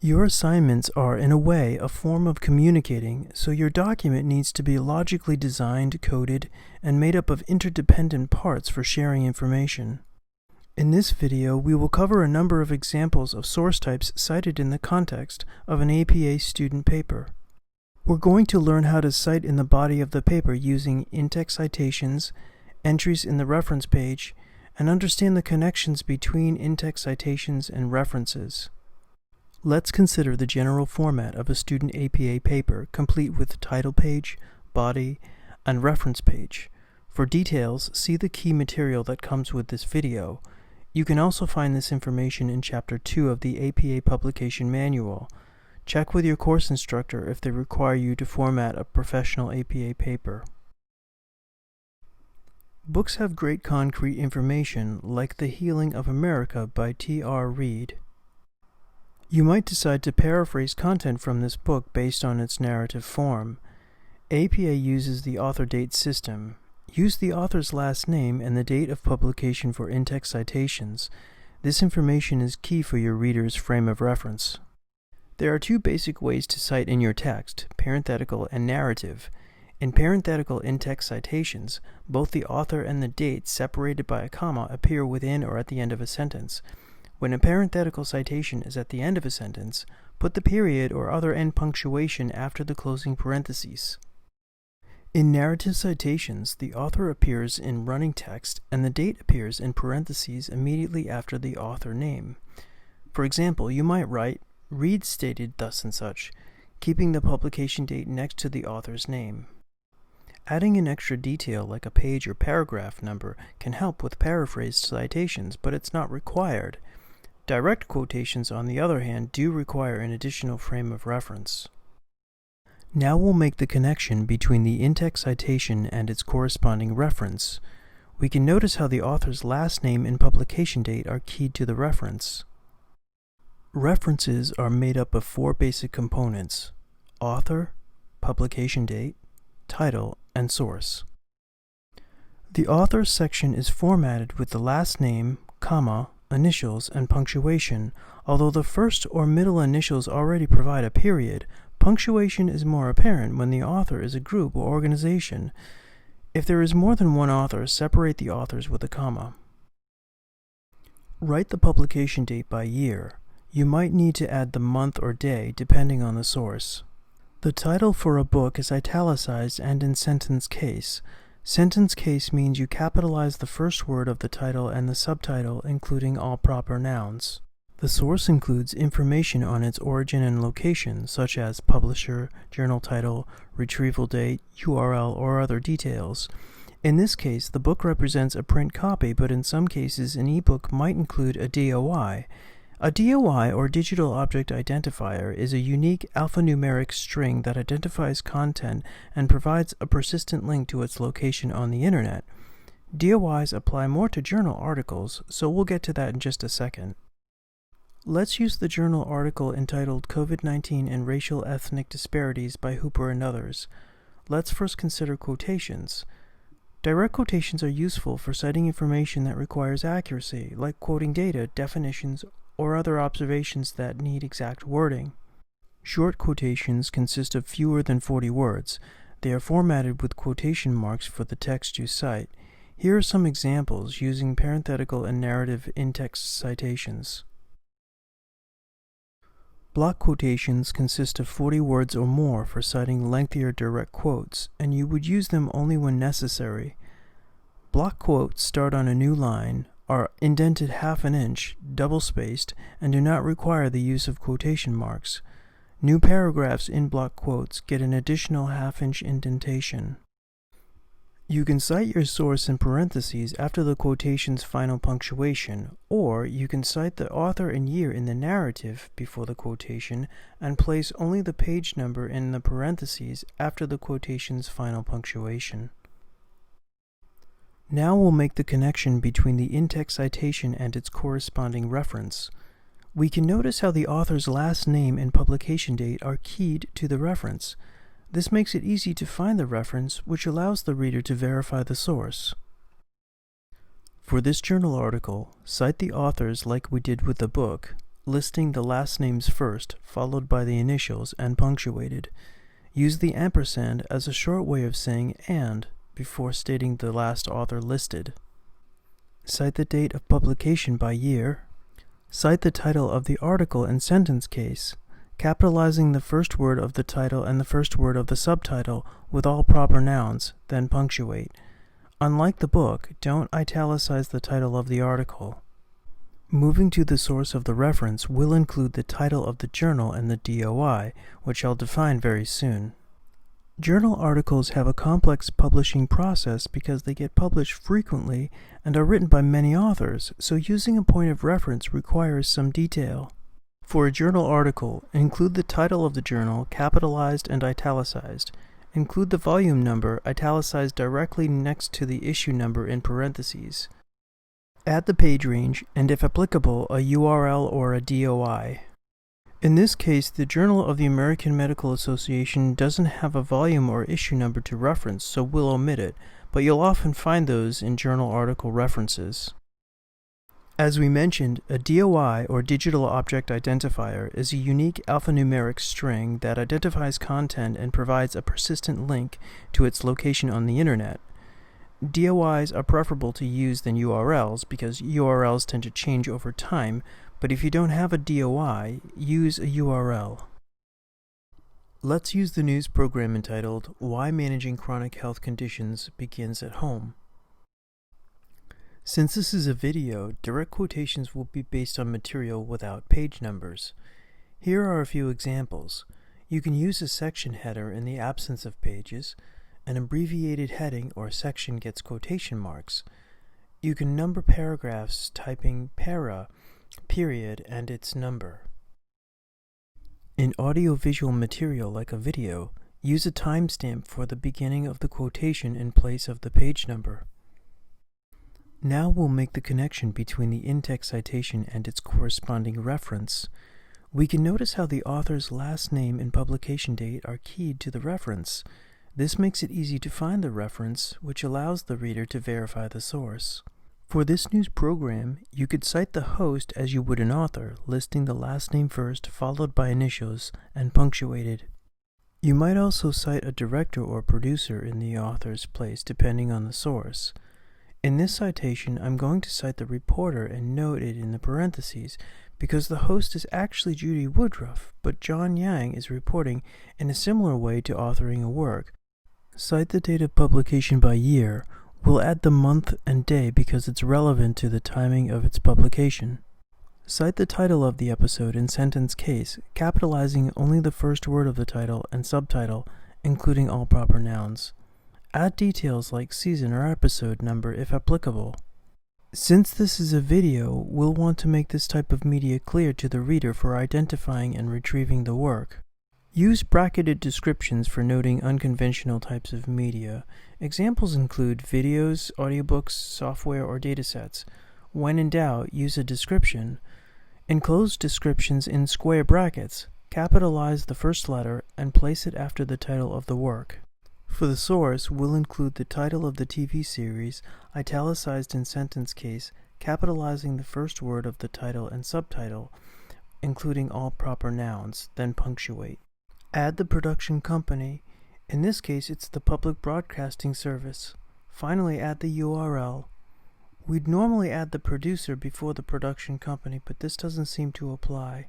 Your assignments are, in a way, a form of communicating, so your document needs to be logically designed, coded, and made up of interdependent parts for sharing information. In this video, we will cover a number of examples of source types cited in the context of an APA student paper. We're going to learn how to cite in the body of the paper using in-text citations, entries in the reference page, and understand the connections between in-text citations and references. Let's consider the general format of a student APA paper, complete with title page, body, and reference page. For details, see the key material that comes with this video. You can also find this information in Chapter 2 of the APA Publication Manual. Check with your course instructor if they require you to format a professional APA paper. Books have great concrete information, like The Healing of America by T.R. Reid. You might decide to paraphrase content from this book based on its narrative form. APA uses the author date system. Use the author's last name and the date of publication for in-text citations. This information is key for your reader's frame of reference. There are two basic ways to cite in your text, parenthetical and narrative. In parenthetical in-text citations, both the author and the date separated by a comma appear within or at the end of a sentence. When a parenthetical citation is at the end of a sentence, put the period or other end punctuation after the closing parentheses. In narrative citations, the author appears in running text and the date appears in parentheses immediately after the author name. For example, you might write, "Reid stated thus and such," keeping the publication date next to the author's name. Adding an extra detail like a page or paragraph number can help with paraphrased citations, but it's not required. Direct quotations, on the other hand, do require an additional frame of reference. Now we'll make the connection between the in-text citation and its corresponding reference. We can notice how the author's last name and publication date are keyed to the reference. References are made up of four basic components: author, publication date, title, and source. The author section is formatted with the last name, comma, initials, and punctuation. Although the first or middle initials already provide a period, punctuation is more apparent when the author is a group or organization. If there is more than one author, separate the authors with a comma. Write the publication date by year. You might need to add the month or day depending on the source. The title for a book is italicized and in sentence case. Sentence case means you capitalize the first word of the title and the subtitle, including all proper nouns. The source includes information on its origin and location, such as publisher, journal title, retrieval date, URL, or other details. In this case, the book represents a print copy, but in some cases an ebook might include a DOI. A DOI, or Digital Object Identifier, is a unique alphanumeric string that identifies content and provides a persistent link to its location on the Internet. DOIs apply more to journal articles, so we'll get to that in just a second. Let's use the journal article entitled COVID-19 and Racial Ethnic Disparities by Hooper and others. Let's first consider quotations. Direct quotations are useful for citing information that requires accuracy, like quoting data, definitions, or other observations that need exact wording. Short quotations consist of fewer than 40 words. They are formatted with quotation marks for the text you cite. Here are some examples using parenthetical and narrative in-text citations. Block quotations consist of 40 words or more for citing lengthier direct quotes, and you would use them only when necessary. Block quotes start on a new line, are indented half an inch, double-spaced, and do not require the use of quotation marks. New paragraphs in block quotes get an additional half-inch indentation. You can cite your source in parentheses after the quotation's final punctuation, or you can cite the author and year in the narrative before the quotation and place only the page number in the parentheses after the quotation's final punctuation. Now we'll make the connection between the in-text citation and its corresponding reference. We can notice how the author's last name and publication date are keyed to the reference. This makes it easy to find the reference, which allows the reader to verify the source. For this journal article, cite the authors like we did with the book. listing the last names first, followed by the initials, and punctuated. Use the ampersand as a short way of saying "and" before stating the last author listed. Cite the date of publication by year. Cite the title of the article and sentence case, capitalizing the first word of the title and the first word of the subtitle with all proper nouns, then punctuate. Unlike the book, don't italicize the title of the article. Moving to the source of the reference will include the title of the journal and the DOI, which I'll define very soon. Journal articles have a complex publishing process because they get published frequently and are written by many authors, so using a point of reference requires some detail. For a journal article, include the title of the journal, capitalized and italicized. Include the volume number, italicized directly next to the issue number in parentheses. Add the page range, and if applicable, a URL or a DOI. In this case, the Journal of the American Medical Association doesn't have a volume or issue number to reference, so we'll omit it, but you'll often find those in journal article references. As we mentioned, a DOI, or Digital Object Identifier, is a unique alphanumeric string that identifies content and provides a persistent link to its location on the Internet. DOIs are preferable to use than URLs because URLs tend to change over time, but if you don't have a DOI, use a URL. Let's use the news program entitled "Why Managing Chronic Health Conditions Begins at Home." Since this is a video, direct quotations will be based on material without page numbers. Here are a few examples. You can use a section header in the absence of pages. An abbreviated heading or section gets quotation marks. You can number paragraphs typing para, period, and its number. In audiovisual material like a video, use a timestamp for the beginning of the quotation in place of the page number. Now we'll make the connection between the in-text citation and its corresponding reference. We can notice how the author's last name and publication date are keyed to the reference. This makes it easy to find the reference, which allows the reader to verify the source. For this news program, you could cite the host as you would an author, listing the last name first, followed by initials, and punctuated. You might also cite a director or producer in the author's place, depending on the source. In this citation, I'm going to cite the reporter and note it in the parentheses, because the host is actually Judy Woodruff, but John Yang is reporting in a similar way to authoring a work. Cite the date of publication by year. We'll add the month and day because it's relevant to the timing of its publication. Cite the title of the episode in sentence case, capitalizing only the first word of the title and subtitle, including all proper nouns. Add details like season or episode number if applicable. Since this is a video, we'll want to make this type of media clear to the reader for identifying and retrieving the work. Use bracketed descriptions for noting unconventional types of media. Examples include videos, audiobooks, software, or datasets. When in doubt, use a description. Enclose descriptions in square brackets. Capitalize the first letter and place it after the title of the work. For the source, we'll include the title of the TV series, italicized in sentence case, capitalizing the first word of the title and subtitle, including all proper nouns, then punctuate. Add the production company. In this case, it's the Public Broadcasting Service. Finally, add the URL. We'd normally add the producer before the production company, but this doesn't seem to apply.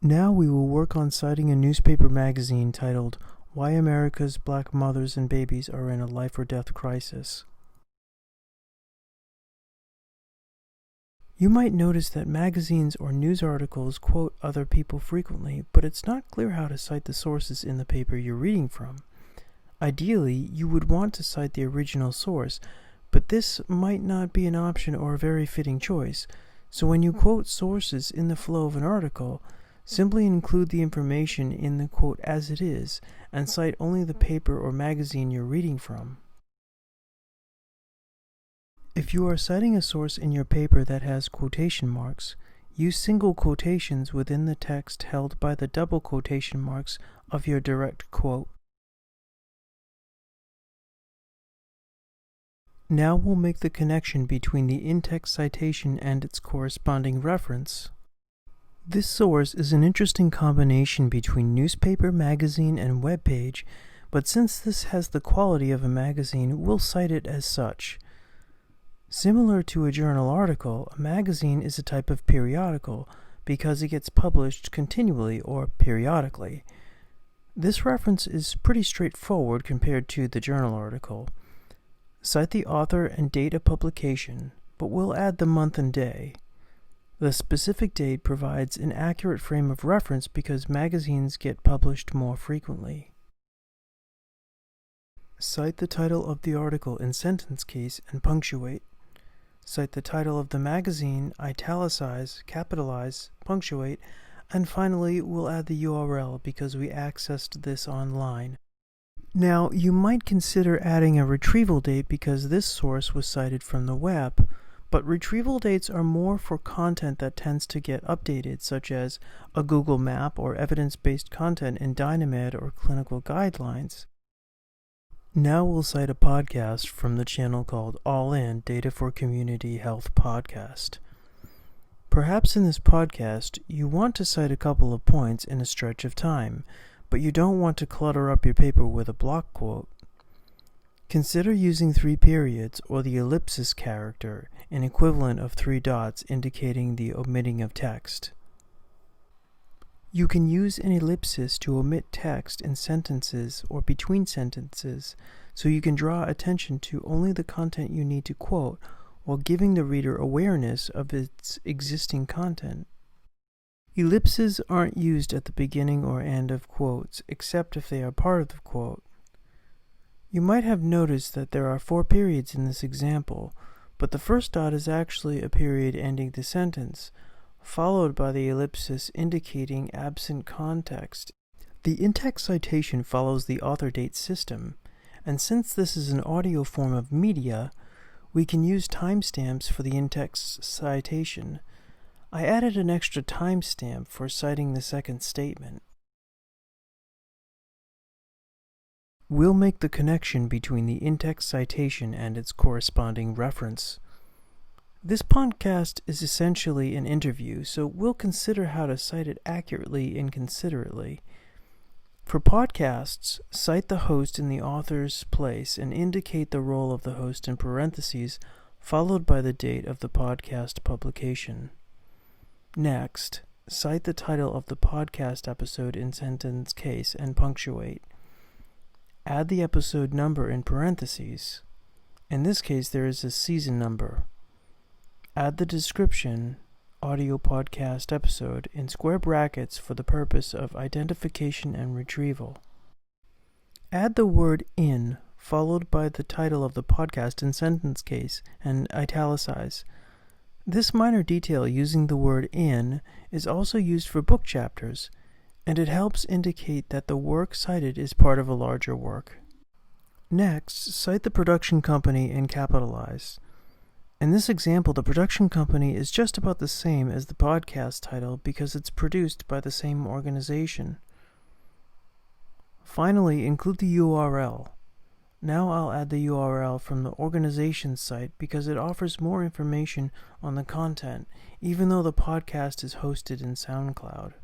Now we will work on citing a newspaper magazine titled "Why America's Black Mothers and Babies Are in a Life or Death Crisis." You might notice that magazines or news articles quote other people frequently, but it's not clear how to cite the sources in the paper you're reading from. Ideally, you would want to cite the original source, but this might not be an option or a very fitting choice. So when you quote sources in the flow of an article, simply include the information in the quote as it is, and cite only the paper or magazine you're reading from. If you are citing a source in your paper that has quotation marks, use single quotations within the text held by the double quotation marks of your direct quote. Now we'll make the connection between the in-text citation and its corresponding reference. This source is an interesting combination between newspaper, magazine, and web page, but since this has the quality of a magazine, we'll cite it as such. Similar to a journal article, a magazine is a type of periodical because it gets published continually or periodically. This reference is pretty straightforward compared to the journal article. Cite the author and date of publication, but we'll add the month and day. The specific date provides an accurate frame of reference because magazines get published more frequently. Cite the title of the article in sentence case and punctuate. Cite the title of the magazine, italicize, capitalize, punctuate, and finally we'll add the URL because we accessed this online. Now, you might consider adding a retrieval date because this source was cited from the web, but retrieval dates are more for content that tends to get updated, such as a Google map or evidence-based content in Dynamed or clinical guidelines. Now we'll cite a podcast from the channel called All In Data for Community Health Podcast. Perhaps in this podcast, you want to cite a couple of points in a stretch of time, but you don't want to clutter up your paper with a block quote. Consider using 3 periods or the ellipsis character, an equivalent of 3 dots indicating the omitting of text. You can use an ellipsis to omit text in sentences or between sentences, so you can draw attention to only the content you need to quote while giving the reader awareness of its existing content. Ellipses aren't used at the beginning or end of quotes, except if they are part of the quote. You might have noticed that there are 4 periods in this example, but the first dot is actually a period ending the sentence, followed by the ellipsis indicating absent context. The in-text citation follows the author date system, and since this is an audio form of media, we can use timestamps for the in-text citation. I added an extra timestamp for citing the second statement. We'll make the connection between the in-text citation and its corresponding reference. This podcast is essentially an interview, so we'll consider how to cite it accurately and considerately. For podcasts, cite the host in the author's place and indicate the role of the host in parentheses, followed by the date of the podcast publication. Next, cite the title of the podcast episode in sentence case and punctuate. Add the episode number in parentheses. In this case, there is a season number. Add the description, audio podcast episode, in square brackets for the purpose of identification and retrieval. Add the word in, followed by the title of the podcast in sentence case, and italicize. This minor detail using the word in is also used for book chapters, and it helps indicate that the work cited is part of a larger work. Next, cite the production company and capitalize. In this example, the production company is just about the same as the podcast title because it's produced by the same organization. Finally, include the URL. Now I'll add the URL from the organization's site because it offers more information on the content, even though the podcast is hosted in SoundCloud.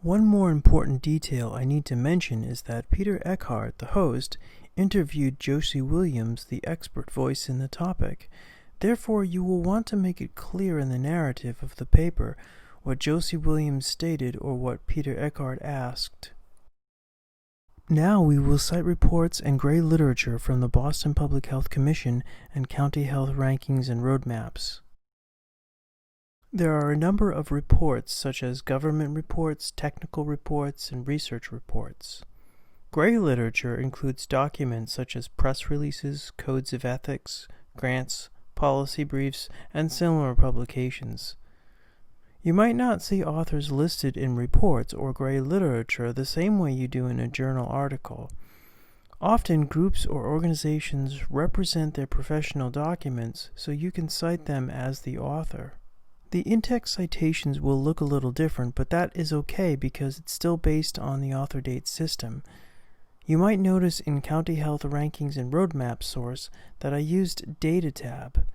One more important detail I need to mention is that Peter Eckhart, the host, interviewed Josie Williams, the expert voice in the topic. Therefore, you will want to make it clear in the narrative of the paper what Josie Williams stated or what Peter Eckhart asked. Now we will cite reports and gray literature from the Boston Public Health Commission and county health rankings and roadmaps. There are a number of reports such as government reports, technical reports, and research reports. Gray literature includes documents such as press releases, codes of ethics, grants, policy briefs, and similar publications. You might not see authors listed in reports or gray literature the same way you do in a journal article. Often groups or organizations represent their professional documents, so you can cite them as the author. The in-text citations will look a little different, but that is okay because it's still based on the author date system. You might notice in County Health Rankings and Roadmap source that I used Data tab.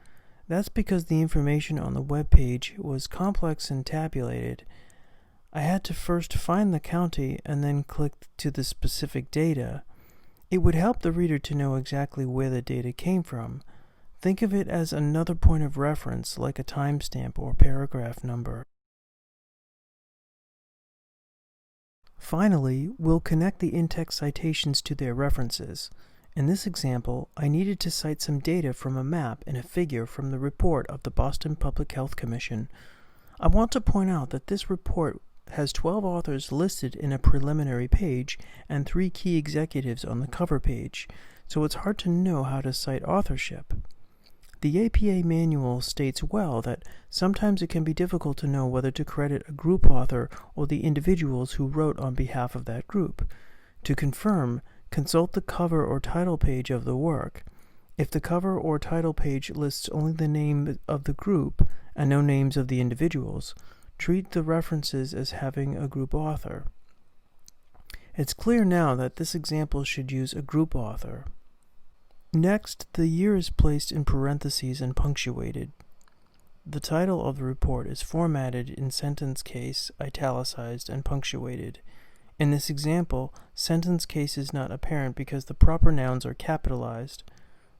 That's because the information on the web page was complex and tabulated. I had to first find the county and then click to the specific data. It would help the reader to know exactly where the data came from. Think of it as another point of reference, like a timestamp or paragraph number. Finally, we'll connect the in-text citations to their references. In this example, I needed to cite some data from a map and a figure from the report of the Boston Public Health Commission. I want to point out that this report has 12 authors listed in a preliminary page and 3 key executives on the cover page, so it's hard to know how to cite authorship. The APA manual states well that sometimes it can be difficult to know whether to credit a group author or the individuals who wrote on behalf of that group. To confirm, consult the cover or title page of the work. If the cover or title page lists only the name of the group and no names of the individuals, treat the references as having a group author. It's clear now that this example should use a group author. Next, the year is placed in parentheses and punctuated. The title of the report is formatted in sentence case, italicized, and punctuated. In this example, sentence case is not apparent because the proper nouns are capitalized.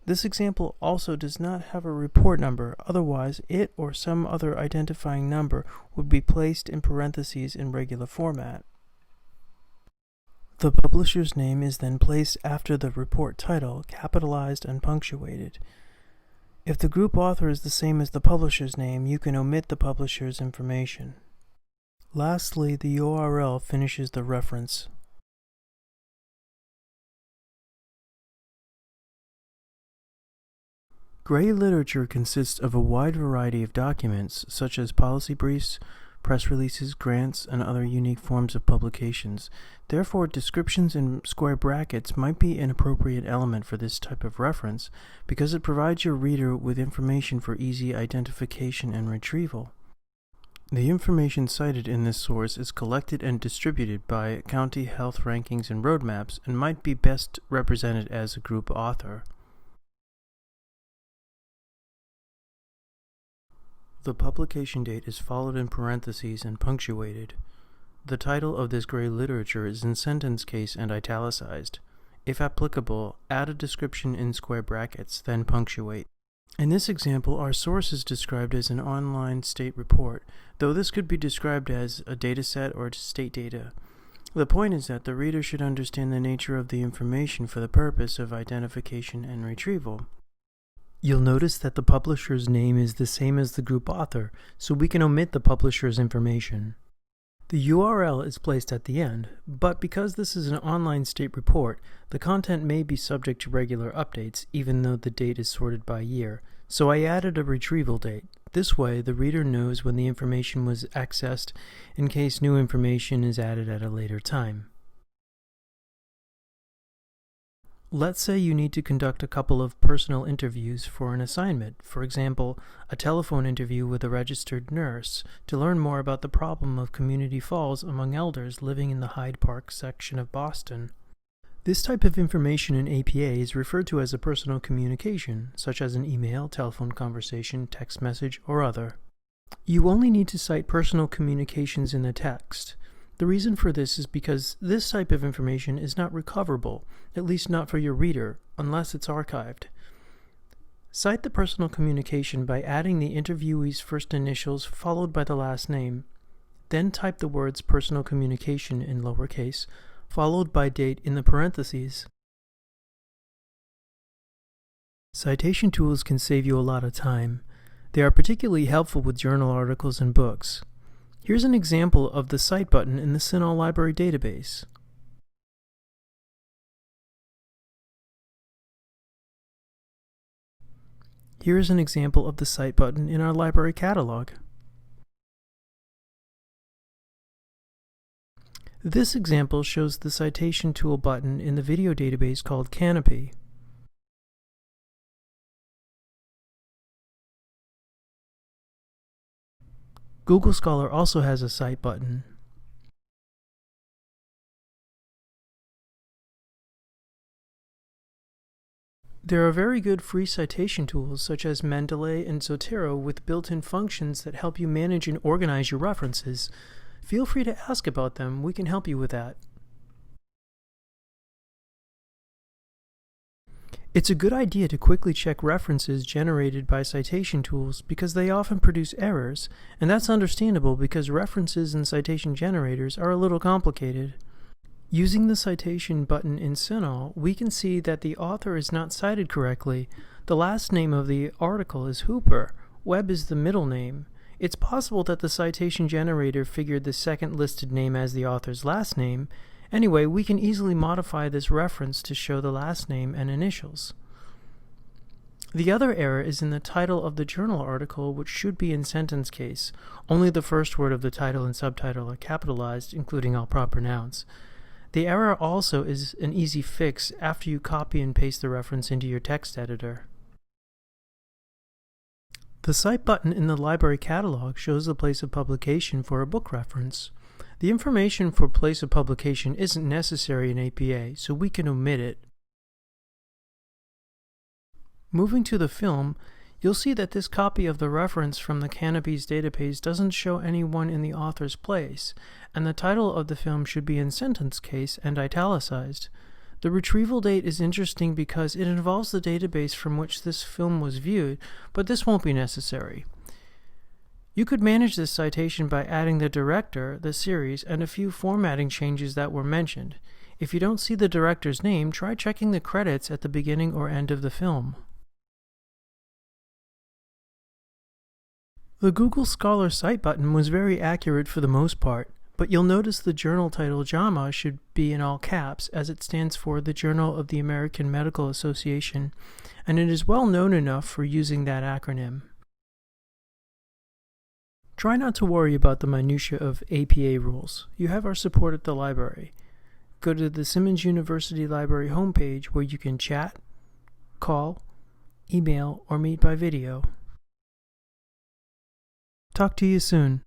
This example also does not have a report number, otherwise it or some other identifying number would be placed in parentheses in regular format. The publisher's name is then placed after the report title, capitalized and punctuated. If the group author is the same as the publisher's name, you can omit the publisher's information. Lastly, the URL finishes the reference. Gray literature consists of a wide variety of documents, such as policy briefs, press releases, grants, and other unique forms of publications. Therefore, descriptions in square brackets might be an appropriate element for this type of reference because it provides your reader with information for easy identification and retrieval. The information cited in this source is collected and distributed by County Health Rankings and Roadmaps and might be best represented as a group author. The publication date is followed in parentheses and punctuated. The title of this gray literature is in sentence case and italicized. If applicable, add a description in square brackets, then punctuate. In this example, our source is described as an online state report, though this could be described as a dataset or state data. The point is that the reader should understand the nature of the information for the purpose of identification and retrieval. You'll notice that the publisher's name is the same as the group author, so we can omit the publisher's information. The URL is placed at the end, but because this is an online state report, the content may be subject to regular updates even though the date is sorted by year, so I added a retrieval date. This way, the reader knows when the information was accessed in case new information is added at a later time. Let's say you need to conduct a couple of personal interviews for an assignment, for example, a telephone interview with a registered nurse to learn more about the problem of community falls among elders living in the Hyde Park section of Boston. This type of information in APA is referred to as a personal communication, such as an email, telephone conversation, text message, or other. You only need to cite personal communications in the text. The reason for this is because this type of information is not recoverable, at least not for your reader, unless it's archived. Cite the personal communication by adding the interviewee's first initials followed by the last name. Then type the words personal communication in lowercase, followed by date in the parentheses. Citation tools can save you a lot of time. They are particularly helpful with journal articles and books. Here's an example of the Cite button in the CINAHL Library database. Here is an example of the Cite button in our library catalog. This example shows the citation tool button in the video database called Canopy. Google Scholar also has a Cite button. There are very good free citation tools such as Mendeley and Zotero with built-in functions that help you manage and organize your references. Feel free to ask about them, we can help you with that. It's a good idea to quickly check references generated by citation tools because they often produce errors, and that's understandable because references and citation generators are a little complicated. Using the citation button in CINAHL, we can see that the author is not cited correctly. The last name of the article is Hooper. Webb is the middle name. It's possible that the citation generator figured the second listed name as the author's last name. Anyway, we can easily modify this reference to show the last name and initials. The other error is in the title of the journal article, which should be in sentence case. Only the first word of the title and subtitle are capitalized, including all proper nouns. The error also is an easy fix after you copy and paste the reference into your text editor. The Cite button in the library catalog shows the place of publication for a book reference. The information for place of publication isn't necessary in APA, so we can omit it. Moving to the film, you'll see that this copy of the reference from the Canopies database doesn't show anyone in the author's place, and the title of the film should be in sentence case and italicized. The retrieval date is interesting because it involves the database from which this film was viewed, but this won't be necessary. You could manage this citation by adding the director, the series, and a few formatting changes that were mentioned. If you don't see the director's name, try checking the credits at the beginning or end of the film. The Google Scholar Cite button was very accurate for the most part, but you'll notice the journal title JAMA should be in all caps as it stands for the Journal of the American Medical Association, and it is well known enough for using that acronym. Try not to worry about the minutiae of APA rules. You have our support at the library. Go to the Simmons University Library homepage where you can chat, call, email, or meet by video. Talk to you soon.